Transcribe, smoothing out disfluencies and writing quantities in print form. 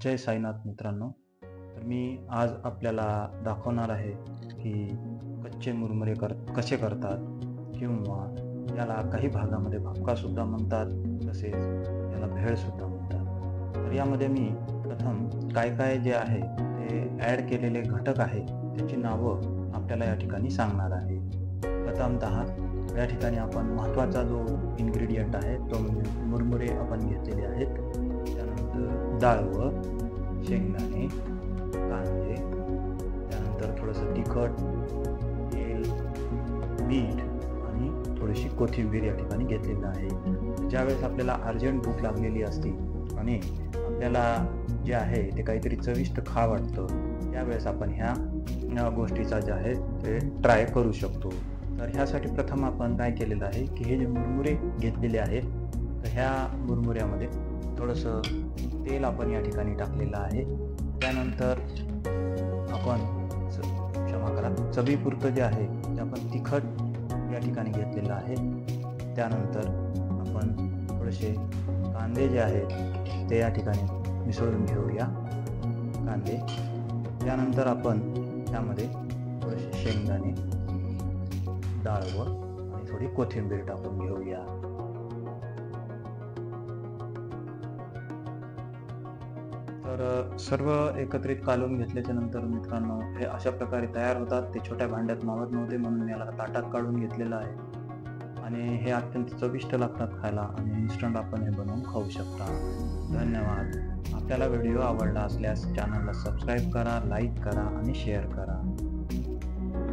जय साईनाथ मित्रांनो. तर मी आज आपल्याला दाखवणार आहे की कच्चे मुरमुरे कसे करतात, किंवा याला काही भागामध्ये भपकासुद्धा म्हणतात, तसेच याला भेळसुद्धा म्हणतात. तर यामध्ये मी प्रथम काय काय जे आहे ते ॲड केलेले घटक आहे त्याची नावं आपल्याला या ठिकाणी सांगणार आहे. प्रथमतः या ठिकाणी आपण महत्त्वाचा जो इन्ग्रेडियंट आहे तो म्हणजे मुरमुरे आपण घेतलेले आहेत. त्यानंतर डाळ व शेंगदाणे, कांदे, त्यानंतर थोडंसं तिखट, तेल, मीठ आणि थोडीशी कोथिंबीर या ठिकाणी घेतलेलं आहे. ज्यावेळेस आपल्याला अर्जंट भूक लागलेली असते आणि आपल्याला जे आहे ते काहीतरी चविष्ट खा वाटतं, त्यावेळेस आपण ह्या गोष्टीचा जे आहे ते ट्राय करू शकतो. तर ह्यासाठी प्रथम आपण काय केलेलं आहे की हे जे मुरमुरे घेतलेले आहेत, तर ह्या मुरमुऱ्यामध्ये थोडंसं तेल आपण या ठिकाणी टाकलेलं आहे. त्यानंतर आपण क्षमा करा, चवीपुरतं जे आहे ते आपण तिखट या ठिकाणी घेतलेलं आहे. त्यानंतर आपण थोडेसे कांदे जे आहेत ते या ठिकाणी मिसळून घेऊया, कांदे. त्यानंतर आपण त्यामध्ये थोडेसे शेंगदाणे, डाळ व आणि थोडी कोथिंबीर टाकून घेऊया. तर सर्व एकत्रित कालवून घेतल्याच्या नंतर मित्रांनो हे अशा प्रकारे तयार होतात. ते छोट्या भांड्यात मावत नव्हते म्हणून मी याला ताटात काढून घेतलेलं आहे आणि हे अत्यंत चविष्ट लागतात खायला आणि इन्स्टंट आपण हे बनवून खाऊ शकता. धन्यवाद. आपल्याला व्हिडिओ आवडला असल्यास चॅनलला सबस्क्राईब करा, लाईक करा आणि शेअर करा.